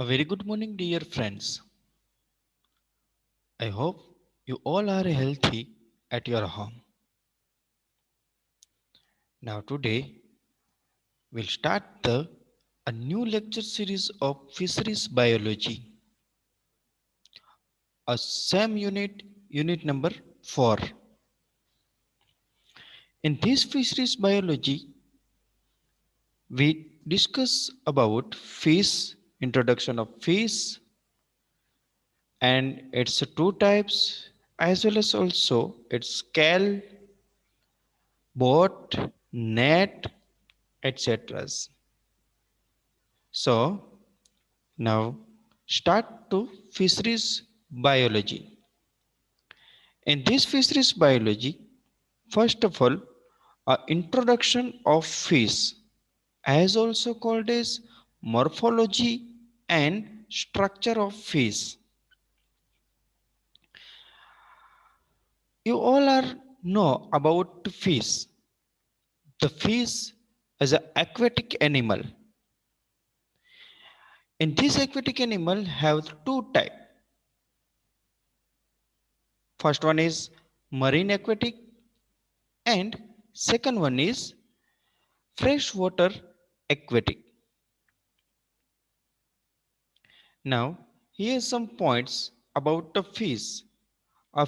A very good morning, dear friends. I hope you all are healthy at your home. Now, today we'll start a new lecture series of fisheries biology, a same unit number 4. In this fisheries biology, we discuss about fish, introduction of fish, and its two types, as well as also its scale, boat, net, etc. So now start to fisheries biology. In this fisheries biology, first of all, a introduction of fish, as also called as morphology and structure of fish. You all are know about fish. The fish is an aquatic animal. In this aquatic animal have two types. First one is marine aquatic and second one is freshwater aquatic. Now here are some points about the fish.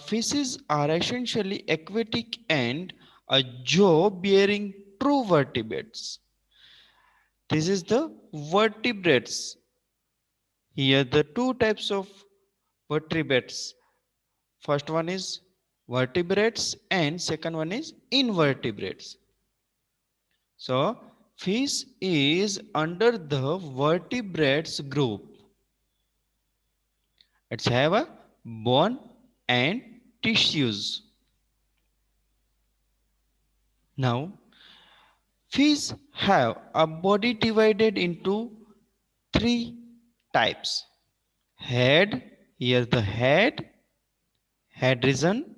Fishes are essentially aquatic and a jaw bearing true vertebrates. This is the vertebrates. Here the two types of vertebrates. First one is vertebrates and second one is invertebrates. So fish is under the vertebrates group. It's have a bone and tissues. Now fish have a body divided into three types. Head, here the head region,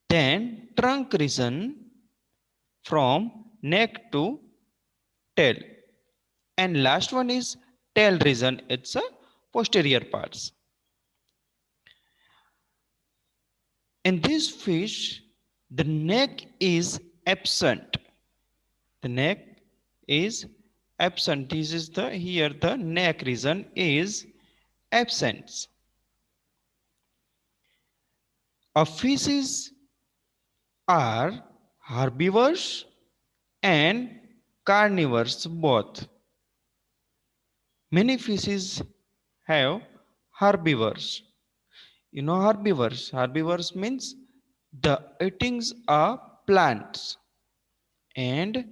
then trunk region from neck to tail, and last one is tail region, it's a posterior parts. In this fish, the neck is absent. The neck is absent. This is the here the neck region is absent. Fishes are herbivores and carnivores both. Many fishes have herbivores. You know herbivores. Herbivores means the eatings are plants, and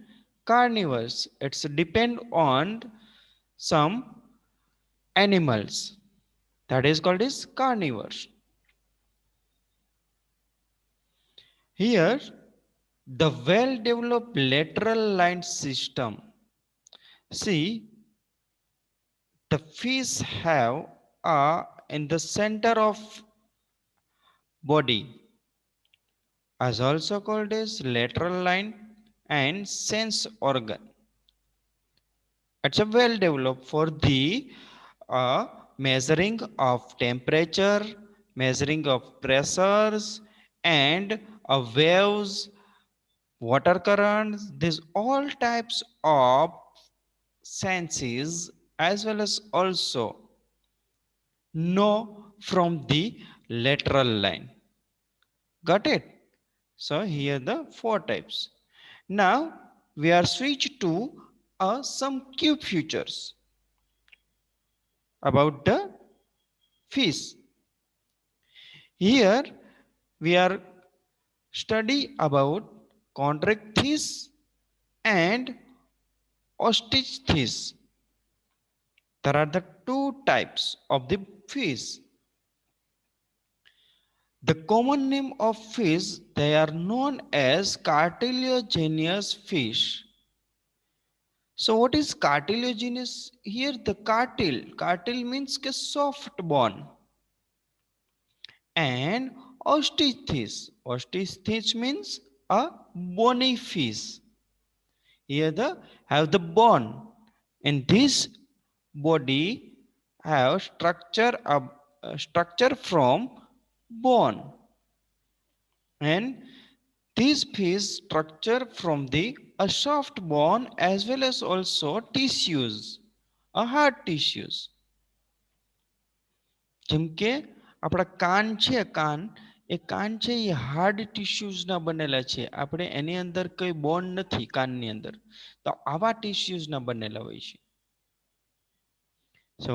carnivores. It's depend on some animals. That is called as carnivores. Here, the well-developed lateral line system. See, the fish have in the center of body, as also called as lateral line and sense organ. It's a well developed for the measuring of temperature, measuring of pressures, and waves, water currents. These all types of senses, as well as also know from the lateral line. Got it? So here the four types. Now we are switched to some key features about the fish. Here we are study about chondrichthyes and osteichthyes. There are the two types of the fish. The common name of fish, they are known as cartilaginous fish. So what is cartilaginous? Here the cartil means a soft bone. And osteichthyes means a bony fish. Here the have the bone. In this body, have structure from bone, and these fish structure from the a soft bone as well as also tissues, a hard tissues. જેમ કે આપણા કાન છે, કાન છે એ hard tissues ના બનેલા છે. આપણે એની અંદર કઈ બોન નથી કાનની અંદર, તો આવા ટિશ્યુઝ ના બનેલા હોય છે. So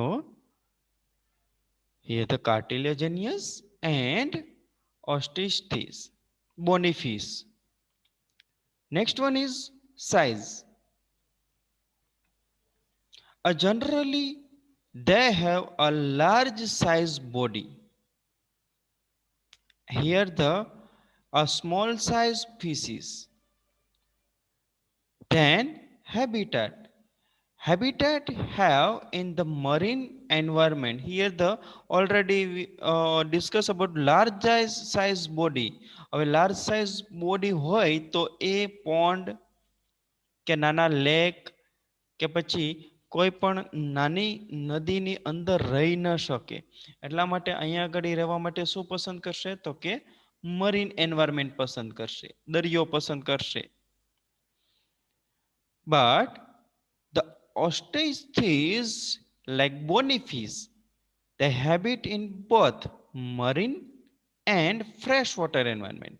here the cartilaginous and osteostesis, bony fish. Next one is size. Generally they have a large size body. Here the a small size species. Then habitat. Habitat have in the marine environment. Here the already we discuss about large size body. હવે large size body હોય તો એ pond કે નાના lake કે પછી કોઈ પણ નાની નદીની અંદર રહી ન શકે. એટલા માટે અહીંયા આગળ રહેવા માટે શું પસંદ કરશે? તો કે મરીન એન્વાયરમેન્ટ પસંદ કરશે, દરિયો પસંદ કરશે. But the osteostesis, like bony fish, they habit in both marine and freshwater environment.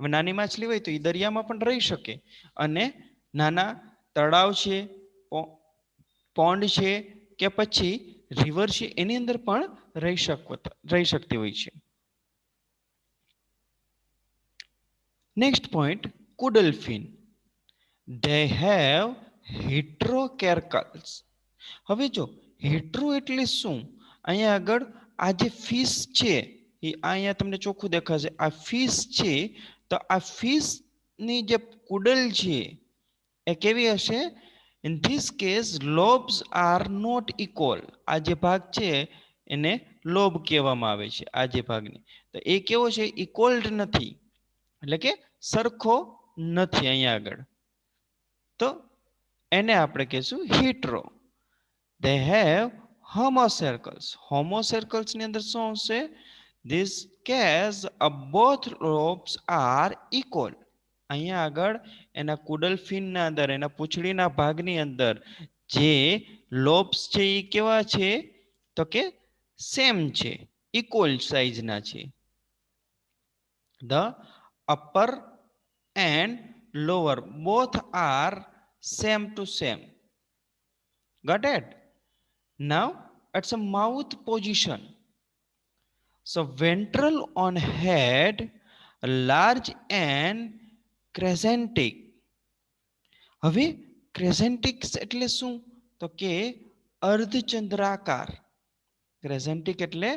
હવે નાની માછલી હોય તો એ દરિયામાં પણ રહી શકે અને નાના તળાવ છે, પોન્ડ છે કે પછી રિવર છે એની અંદર પણ રહી શકતી હોય છે. Next point, caudal fin. They have heterocercals. હવે જો હેટ્રો એટલે શું? અહીંયા આગળ આ જે ફિશ છે એ અહીંયા તમને ચોખ્ખું દેખાશે. આ ફિશ છે તો આ ફિશ ની જે કુડલ છે એ કેવી હશે? In this case lobes are not equal. આ જે ભાગ છે એને લોબ કહેવામાં આવે છે. આ જે ભાગને તો એ કેવો છે? ઇક્વલ્ડ નથી, એટલે કે સરખો નથી અહીંયા આગળ. તો એને આપણે કહીશું હેટ્રો. They have homocercles. Homocercles ની અંદર શું હશે? This case both lobes are equal. અહીંયા આગળ એના કુડલ ફિન ના અંદર, એના પૂંછડીના ભાગની અંદર જે લોબ્સ છે એ કેવા છે? તો કે સેમ છે, ઇક્વલ સાઇઝના છે. The upper and lower both are same to same. Got it? Now it's a mouth position. So ventral on head, large and crescentic. હવે ક્રેસેન્ટિક્સ એટલે શું? તો કે અર્ધચંદ્રાકાર. ક્રેસેન્ટિક એટલે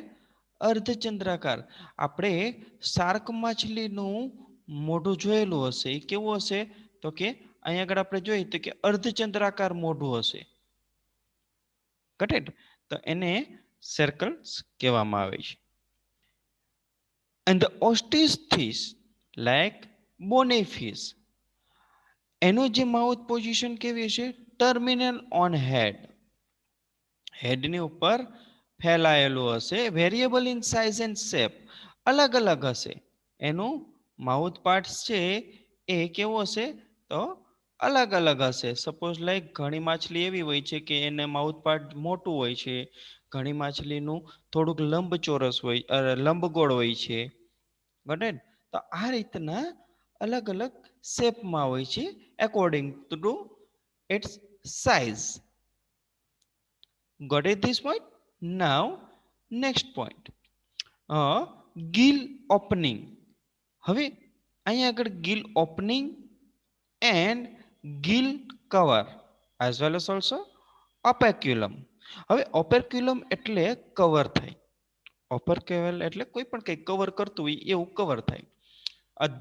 અર્ધચંદ્રાકાર. આપણે શાર્ક માછલીનું મોઢું જોયેલું હશે, એ કેવું હશે? તો કે અહીંયા આગળ આપણે જોઈએ તો કે અર્ધચંદ્રાકાર મોઢું હશે. કરેક્ટ? તો એને સર્કલ્સ કહેવામાં આવે છે. And the osteostesis, like bony fish, એનો જે માઉથ પોઝિશન કેવી હશે? ટર્મિનલ ઓન હેડ. હેડની ઉપર ફેલાયેલું હશે. Variable in size and shape, અલગ અલગ હશે. એનું માઉથ પાર્ટ્સ છે એ કેવો હશે? તો અલગ અલગ હશે. સપોઝ લાઈક ઘણી માછલી એવી હોય છે કે એને માઉથ પાર્ટ મોટું હોય છે, ઘણી માછલીનું થોડુંક લંબચોરસ હોય, લંબગોળ હોય છે. બરાબર? તો આ રીતના અલગ અલગ શેપમાં હોય છે according to its size. Got it this point? Now next point, gill opening. હવે અહીંયા આગળ gill opening and gill cover as well as also operculum. હવે operculum એટલે કવર થાય. operculum એટલે કોઈ પણ કંઈ કવર કરતું હોય એવું કવર થાય.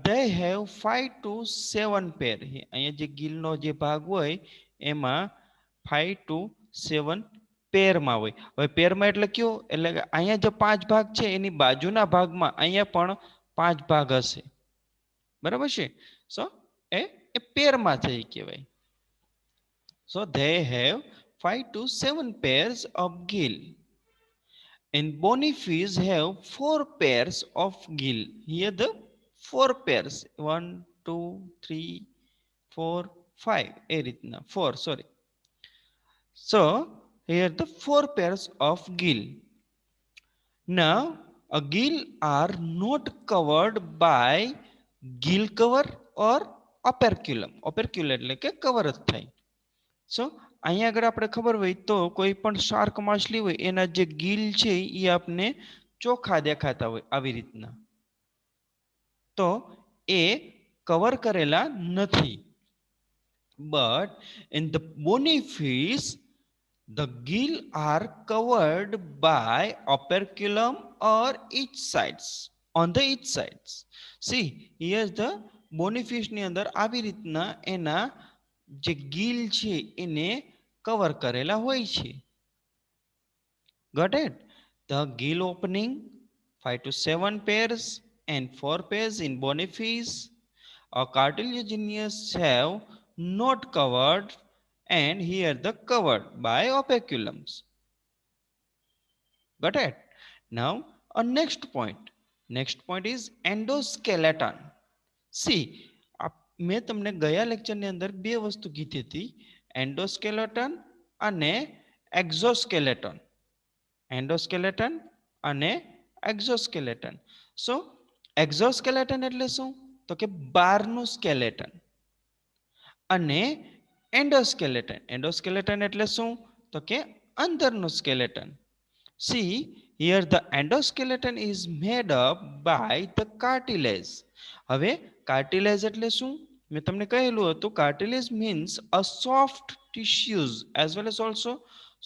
They have 5 to 7 pair. અહીંયા જે ગિલનો જે ભાગ હોય એમાં 5 to 7 પેરમાં હોય. હવે પેરમાં એટલે કયો? એટલે અહીંયા જે 5 ભાગ છે એની બાજુના ભાગમાં અહીંયા પણ 5 ભાગ હશે. બરાબર છે? સો એ પેરમાં થઈ કહેવાય. So they have 5 to 7 pairs of gill. And bony fish have 4 pairs of gill. Here the 4 pairs. 1, 2, 3, 4, 5. એ રીતના 4, sorry. So here the 4 pairs of gill. Now a gill are not covered by gill cover or operculum. Operculum એટલે કે cover જ થાય. સો અહીંયા આગળ આપણે ખબર હોય તો કોઈ પણ શાર્ક માછલી હોય એના જે ગિલ છે એ આપને ચોખ્ખા દેખાતા હોય આવી રીતના. તો એ કવર કરેલા નથી. But in the bony fish, the gill are covered by operculum or each sides, on the each sides. See, here's the bony fish ની અંદર આવી રીતના એના જે ગિલ છે એને કવર કરેલા હોય છે. Got it? The gill opening 5 to 7 pairs and 4 pairs in bony fish. A cartilaginous have not covered, and here the covered by operculums. Got it? Now a next point. Next point is endoskeleton. See, મેં તમને ગયા લેક્ચરની અંદર બે વસ્તુ કીધી હતી, એન્ડોસ્કેલેટન અને એક્ઝોસ્કેલેટન. એન્ડોસ્કેલેટન અને એક્ઝોસ્કેલેટન. સો એક્ઝોસ્કેલેટન એટલે શું? તો કે બહારનું સ્કેલેટન. અને એન્ડોસ્કેલેટન. એન્ડોસ્કેલેટન એટલે શું? તો કે અંદરનું skeleton. See, here the endoskeleton is made up by the cartilage. હવે કાર્ટિલેજ એટલે શું? મેં તમને કહેલું હતું, cartilage means a soft tissues as well as also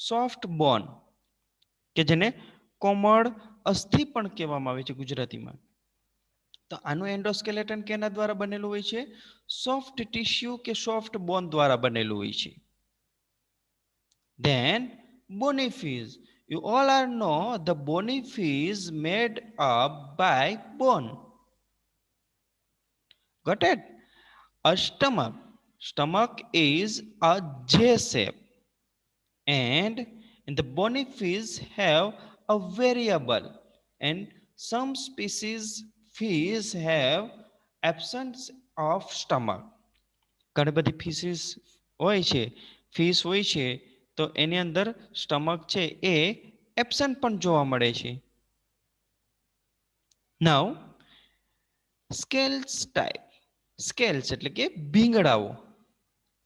soft bone, કે જેને કોમળ અસ્થિ પણ કહેવામાં આવે છે ગુજરાતીમાં. તો આનું એન્ડોસ્કેલેટન કેના દ્વારા બનેલું હોય છે? સોફ્ટ ટિશ્યુ કે સોફ્ટ બોન દ્વારા બનેલું હોય છે. Then bony fish. You all are know the bony fish made up by bone. Got it? A stomach. Stomach is a J shape, and in the bony fish have a variable, and some species fish have absence of stomach. ઘણી બધી ફિશિસ હોય છે, fish હોય છે, તો એની અંદર stomach છે એ absent પણ જોવા મળે છે. નાઉ સ્કેલ્સ ટાઈપ. સ્કેલ્સ એટલે કે ભીંગડાઓ.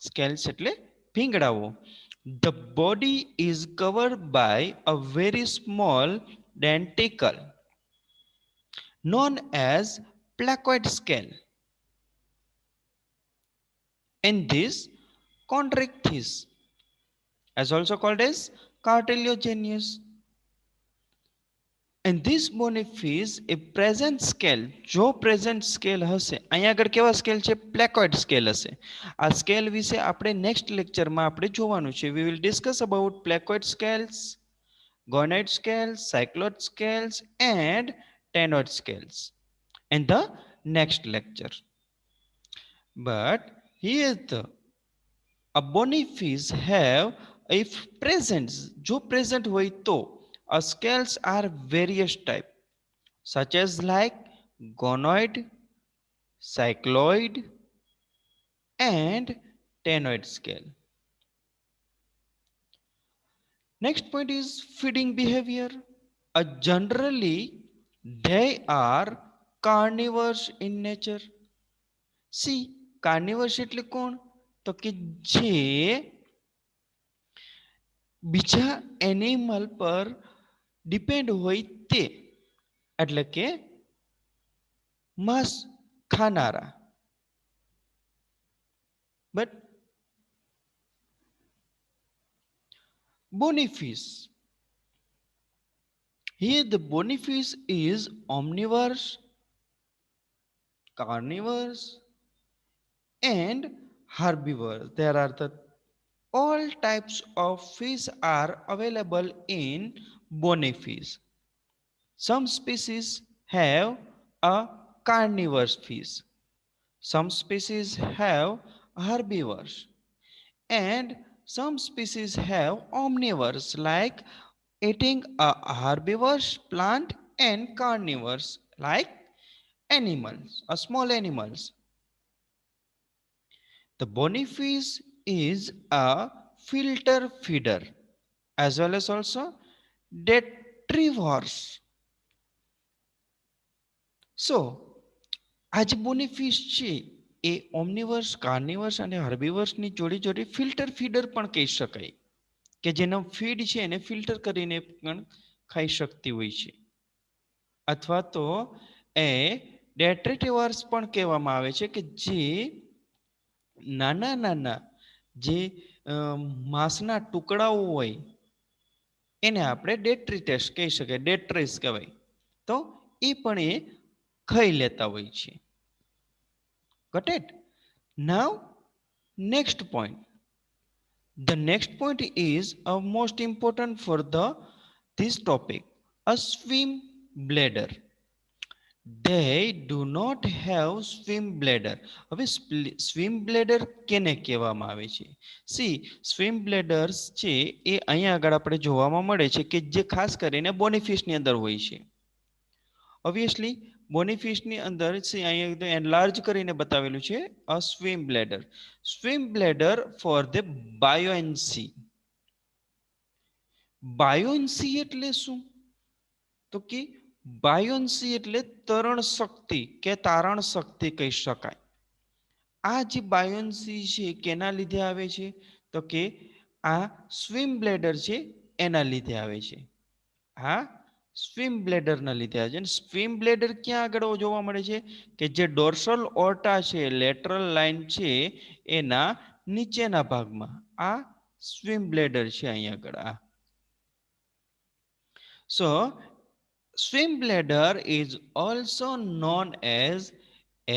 સ્કેલ્સ એટલે ભીંગડાઓ. The body is covered by a very small denticle known as placoid scale. And this chondrichthyes, as also called as cartilaginous. And this bony fish a present scale. જો present scale હશે, અહીંયા આગળ કેવા scale છે? પ્લેકોઇડ scale હશે. આ scale વિશે આપણે નેક્સ્ટ લેક્ચરમાં આપણે જોવાનું છે. We will discuss about placoid scales, gonoid scales, cycloid scales and ctenoid scales in the next lecture. But here the a bony fish have, if present, જો present હોય તો scales are various type, such as like gonoid, cycloid and ctenoid scale. Next point is feeding behavior. Generally they are carnivores in nature. See, carnivores એટલે કોણ? તો કે જે બીજા animal પર ડિપેન્ડ હોય તે, એટલે કે માંસ ખાનારા. But bony fish, here the bony fish is omnivores, carnivores and herbivores. There are the all types of fish are available in bony fish. Some species have a carnivorous fish, some species have herbivores, and some species have omnivores like eating a herbivorous plant and carnivores like animals or small animals. The bonyfish is a filter feeder as well as also detritivores. So આ જે બોનીફિશ છે એ ઓમનીવર્સ, કાર્નિવર્સ અને હર્બીવર્સની જોડે જોડે filter feeder પણ કહી શકાય, કે જેનો ફીડ છે એને ફિલ્ટર કરીને પણ ખાઈ શકતી હોય છે. અથવા તો એ ડેટ્રિટિવર્સ પણ કહેવામાં આવે છે, કે જે નાના નાના જે માંસના ટુકડાઓ હોય એને આપણે ડેટ્રિટેસ કહી શકીએ, ડેટ્રિસ કહેવાય. તો એ પણ એ ખાઈ લેતા હોય છે. Got it? Now, next point. The next point is most important for this topic. A swim bladder. They do not have swim bladder. હવે swim bladder કેને કહેવામાં આવે છે? See, swim bladders છે એ અહીંયા આગળ આપણે જોવામાં મળે છે કે જે ખાસ કરીને બોનીફિશની અંદર હોય છે. ઓબ્વિયસલી બોનીફિશની અંદર અહીંયા એકદમ એનલાર્જ કરીને બતાવેલું છે a swim bladder. Swim bladder for the buoyancy. Buoyancy એટલે શું? તો કે બાયોન્સી એટલે તરણ શક્તિ કે તારણ શક્તિ કહી શકાય. આ જે બાયોન્સી છે કેના લીધે આવે છે? તો કે આ સ્વિમ બ્લેડર છે એના લીધે આવે છે. આ સ્વિમ બ્લેડરના લીધે આવે છે. સ્વિમ બ્લેડર ક્યાં આગળ જોવા મળે છે? કે જે ડોર્સલ ઓર્ટા છે, લેટરલ લાઇન છે એના નીચેના ભાગમાં આ સ્વિમ બ્લેડર છે અહીંયા આગળ. આ સો swim bladder is also known as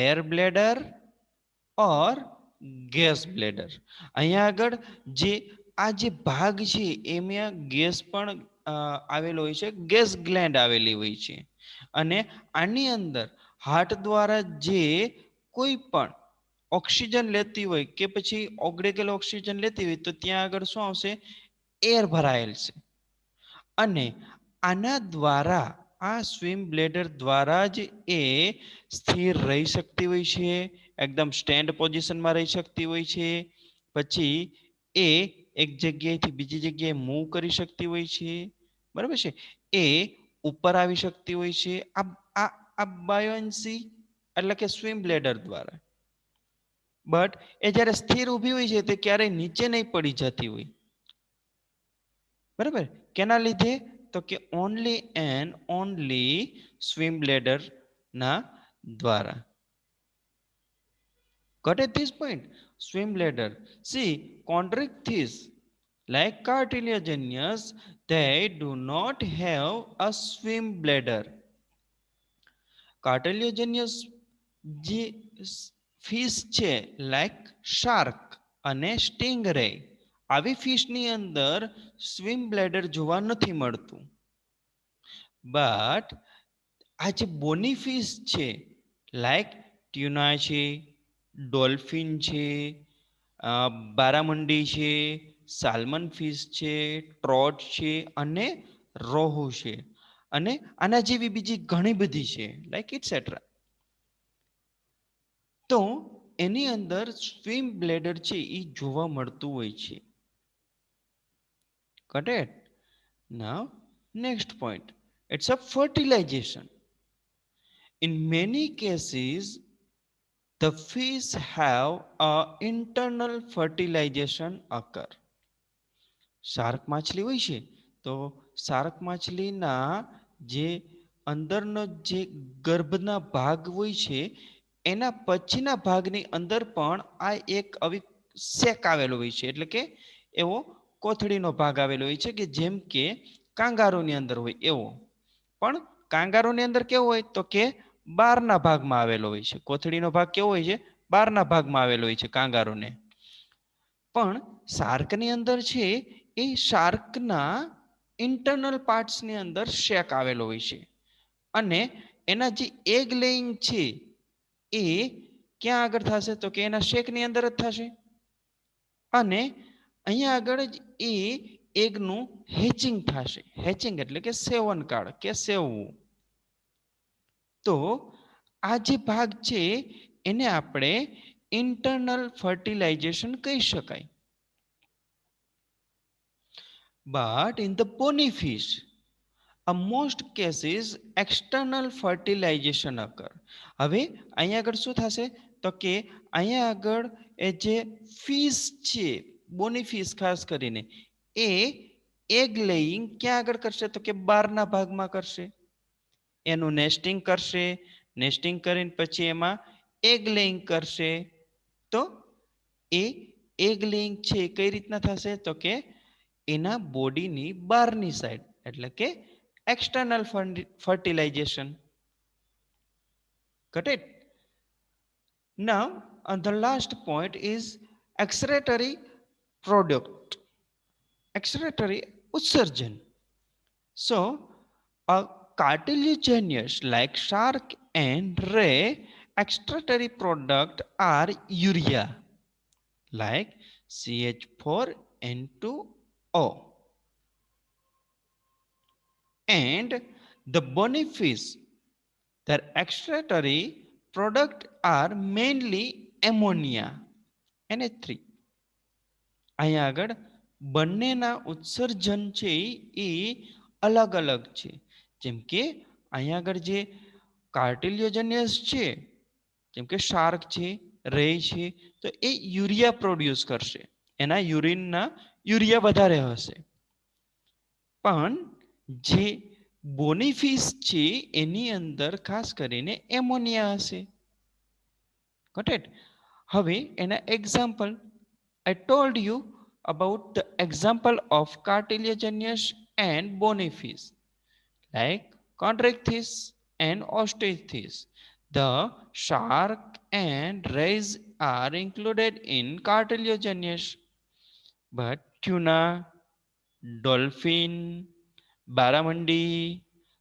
air bladder or gas bladder. અહીંયા આગળ જે આ જે ભાગ છે એમાં ગેસ પણ આવેલો હોય છે, ગેસ ગ્લેન્ડ આવેલી હોય છે. અને આની અંદર હાર્ટ દ્વારા જે કોઈ પણ ઓક્સિજન લેતી હોય કે પછી ઓગળેલ ઓક્સિજન લેતી હોય તો ત્યાં આગળ શું આવશે? એર ભરાયેલ છે. અને આના દ્વારા આ સ્વિમ બ્લેડર દ્વારા જ એ સ્થિર રહી શકતી હોય છે, એકદમ સ્ટેન્ડ પોઝિશનમાં રહી શકતી હોય છે. પછી એ એક જગ્યાએથી બીજી જગ્યાએ મૂવ કરી શકતી હોય છે. બરાબર છે? એ ઉપર આવી શકતી હોય છે આ બાયોન્સી એટલે કે સ્વિમ બ્લેડર દ્વારા. બટ એ જ્યારે સ્થિર ઊભી હોય છે તે ક્યારેય નીચે નહીં પડી જતી હોય. બરાબર? કેના લીધે? તો કે only and only swim bladder ના દ્વારા. Got at this point? Swim bladder. See, chondrichthyes like cartilaginous, they do not have a swim bladder. Cartilaginous જે ફિશ છે લાઈક શાર્ક અને સ્ટિંગરે, આવી ફિશની અંદર સ્વિમ બ્લેડર જોવા નથી મળતું. બટ આ જે બોની ફિશ છે લાઈક ટ્યુના છે, ડોલ્ફિન છે, બારામંડી છે, સાલ્મન ફિશ છે, ટ્રોટ છે અને રોહુ છે, અને આના જેવી બીજી ઘણી બધી છે લાઈક ઇટસેટ્રા. તો એની અંદર સ્વિમ બ્લેડર છે એ જોવા મળતું હોય છે. Got it? Now, next point. It's a fertilization. In many cases, the fish have a internal fertilization occur. Shark માછલી હોય છે તો શાર્ક માછલીના જે અંદરનો જે ગર્ભના ભાગ હોય છે એના પછીના ભાગની અંદર પણ આ એક આવી શેક આવેલો હોય છે, એટલે કે એવો કોથળીનો ભાગ આવેલો હોય છે કે જેમ કે કાંગારુની અંદર હોય એવો. પણ કાંગારુની અંદર કેવો હોય? તો કે બહારના ભાગમાં આવેલો હોય છે. કોથળીનો ભાગ કેવો હોય છે? બહારના ભાગમાં આવેલો હોય છે કાંગારુને. પણ શાર્કની અંદર છે એ શાર્કના ઇન્ટરનલ પાર્ટ્સની અંદર શેક આવેલો હોય છે. અને એના જે એગ લેઇંગ છે એ ક્યાં આગળ થશે? તો કે એના શેકની અંદર જ થશે. અને અહીંયા આગળ જ એ એગનું હેચિંગ થશે. હેચિંગ એટલે કે સેવનકાળ કે સેવવું. તો આ જે ભાગ છે એને આપણે ઇન્ટરનલ ફર્ટિલાઇઝેશન કહી શકાય. But in the bony fish, a most cases external fertilization occur. હવે અહીંયા આગળ શું થશે તો કે અહીંયા આગળ એ જે ફિશ છે, બોની ફિશ ખાસ કરીને, એ એગ લેઇંગ ક્યાં આગળ કરશે તો કે બહારના ભાગમાં કરશે. એનું નેસ્ટિંગ કરશે. નેસ્ટિંગ કરીને પછી એમાં એગ લેઇંગ કરશે. તો એ એગ લેઇંગ છે કઈ રીતના થશે તો કે એના બોડીની બહારની સાઈડ, એટલે કે external fertilization. Got it? Now, the last point is excretory product. Excretory utsarjan. So, a cartilaginous like shark and ray excretory product are urea, like CH4N2O. And the bony fish, their excretory product are mainly ammonia, NH3. અહીંયા આગળ બંનેના ઉત્સર્જન છે એ અલગ અલગ છે. જેમ કે અહીંયા આગળ જે કાર્ટિલિયોજેનિયસ છે, જેમ કે શાર્ક છે, રે છે, તો એ યુરિયા પ્રોડ્યુસ કરશે. એના યુરિનના યુરિયા વધારે હશે. પણ જે બોની ફિશ છે એની અંદર ખાસ કરીને એમોનિયા હશે. Got it? હવે એના example, I told you about the example of cartilaginous and bony fish like chondrichthyes and osteichthyes. The shark and rays are included in cartilaginous, but tuna, dolphin, barramundi,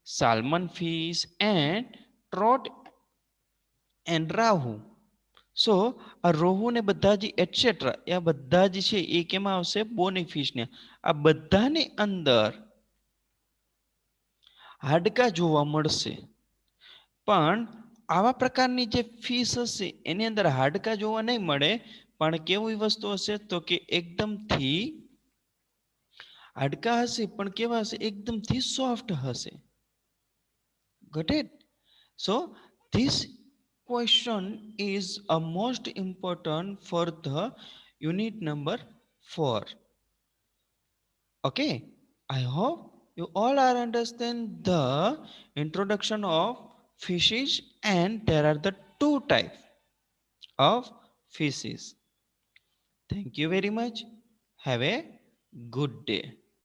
salmon fish and trout and rahu. સો આ રોહુ ને બધા જ etcetera એ બધા જ છે એ કેમાં આવશે? બોની ફિશને. આ બધાની અંદર હાડકા જોવા મળશે. પણ આવા પ્રકારની જે ફિશ હશે એની અંદર હાડકા જોવા નહીં મળે, પણ કેવી વસ્તુ હશે તો કે એકદમથી હાડકા હશે પણ કેવા હશે? એકદમથી સોફ્ટ હશે. Got it? So this question is a most important for the unit number 4. Okay, I hope you all are understand the introduction of fishes, and there are the two types of fishes. Thank you very much. Have a good day.